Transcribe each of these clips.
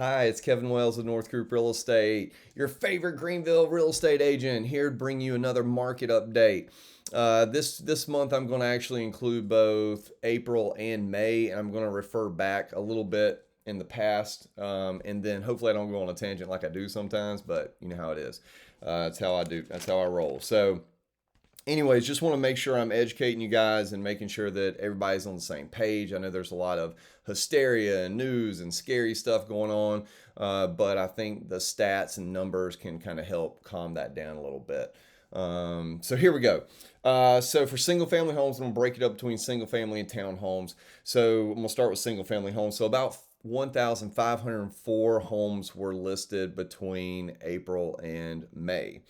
Hi, it's Kevin Wells of North Group Real Estate, your favorite Greenville real estate agent, here to bring you another market update. This month, I'm going to actually include both April and May, and I'm going to refer back a little bit in the past, and then hopefully I don't go on a tangent like I do sometimes, but you know how it is. That's how I do. That's how I roll. So anyways, just want to make sure I'm educating you guys and making sure that everybody's on the same page. I know there's a lot of hysteria and news and scary stuff going on, but I think the stats and numbers can kind of help calm that down a little bit. So here we go. So for single family homes, I'm gonna break it up between single family and townhomes. So I'm gonna start with single family homes. So about 1,504 homes were listed between April and May.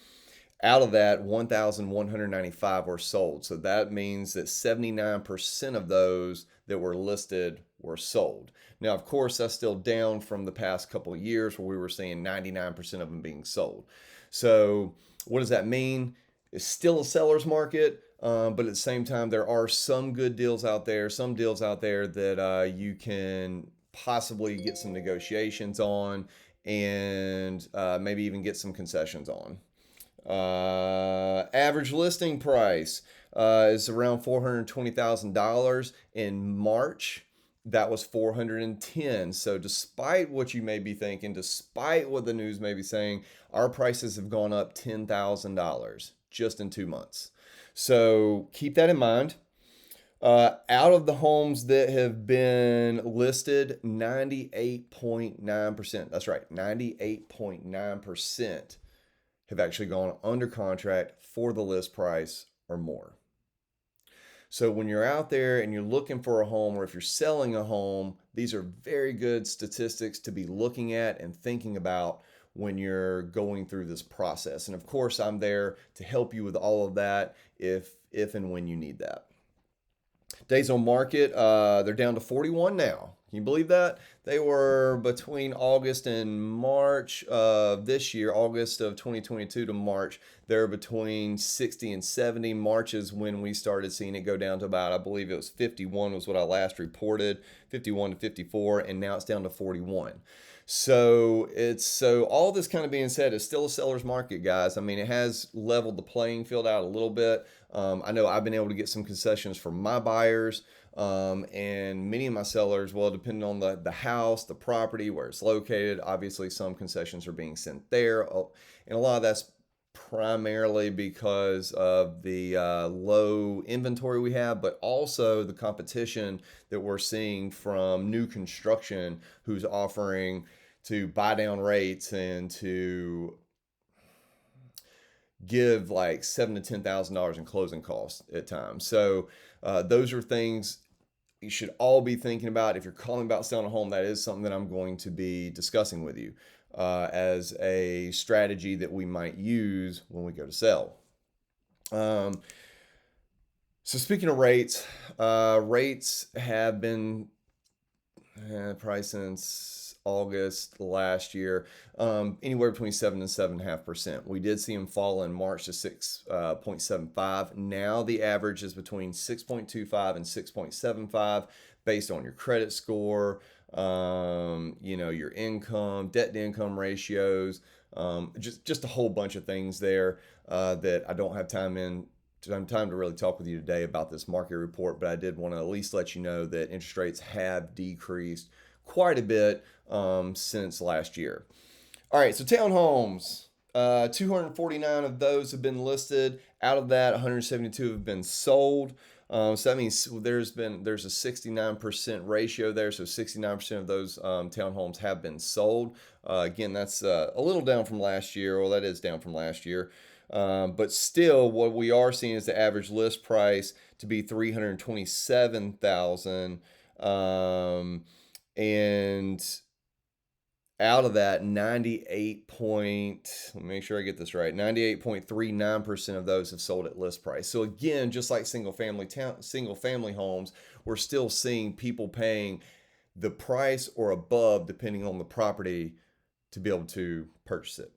Out of that, 1,195 were sold. So that means that 79% of those that were listed were sold. Now, of course, that's still down from the past couple of years where we were seeing 99% of them being sold. So, what does that mean? It's still a seller's market, but at the same time, there are some good deals out there, some deals out there that you can possibly get some negotiations on and maybe even get some concessions on. Average listing price is around $420,000 in March. That was 410. So despite what you may be thinking, despite what the news may be saying, our prices have gone up $10,000 just in 2 months. So keep that in mind. Out of the homes that have been listed, 98.9%, that's right, 98.9% have actually gone under contract for the list price or more. So when you're out there and you're looking for a home, or if you're selling a home, these are very good statistics to be looking at and thinking about when you're going through this process. And of course, I'm there to help you with all of that if and when you need that. Days on market, they're down to 41 now. Can you believe that? They were between August and March of this year, August of 2022 to March. They're between 60 and 70. March is when we started seeing it go down to about, I believe it was 51 was what I last reported, 51 to 54, and now it's down to 41. So all this kind of being said, it's still a seller's market, guys. I mean, it has leveled the playing field out a little bit. I know I've been able to get some concessions from my buyers, and many of my sellers, well, depending on the house, the property, where it's located, obviously some concessions are being sent there. And a lot of that's primarily because of the low inventory we have, but also the competition that we're seeing from new construction who's offering to buy down rates and to give like $7,000 to $10,000 in closing costs at times. So those are things you should all be thinking about. If you're calling about selling a home, that is something that I'm going to be discussing with you as a strategy that we might use when we go to sell. So speaking of rates, rates have been probably since August last year, anywhere between 7 and 7.5%. We did see them fall in March to 6.75. Now the average is between 6.25 and 6.75 based on your credit score, your income, debt to income ratios, just a whole bunch of things there that I don't have time to really talk with you today about this market report, but I did want to at least let you know that interest rates have decreased quite a bit since last year. All right, so townhomes, 249 of those have been listed. Out of that, 172 have been sold. So that means there's a 69% ratio there. So 69% of those townhomes have been sold. Again, that's a little down from last year. Well, that is down from last year. But still, what we are seeing is the average list price to be $327,000, and out of that, let me make sure I get this right, 98.39% of those have sold at list price. So again, just like single family homes, we're still seeing people paying the price or above, depending on the property, to be able to purchase it.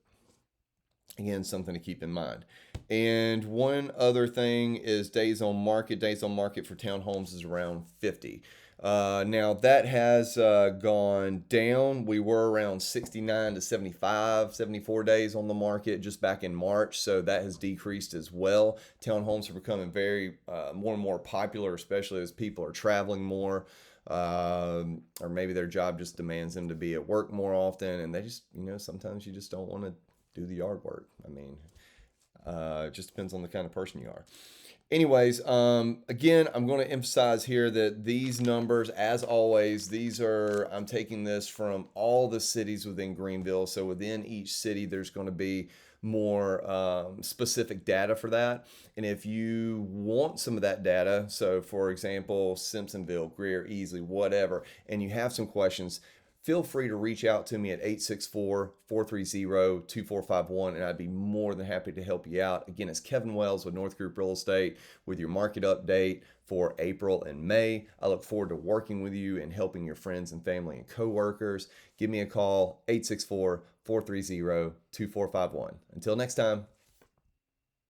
Again, something to keep in mind. And one other thing is days on market. Days on market for townhomes is around 50. Now that has gone down. We were around 69 to 75, 74 days on the market just back in March. So that has decreased as well. Townhomes are becoming very more and more popular, especially as people are traveling more. Or maybe their job just demands them to be at work more often. And they just, sometimes you just don't want to do the yard work. I mean, it just depends on the kind of person you are. Anyways, again, I'm going to emphasize here that these numbers, as always, I'm taking this from all the cities within Greenville. So within each city, there's going to be more specific data for that. And if you want some of that data, so for example, Simpsonville, Greer, Easley, whatever, and you have some questions, feel free to reach out to me at 864-430-2451, and I'd be more than happy to help you out. Again, it's Kevin Wells with North Group Real Estate with your market update for April and May. I look forward to working with you and helping your friends and family and coworkers. Give me a call, 864-430-2451. Until next time.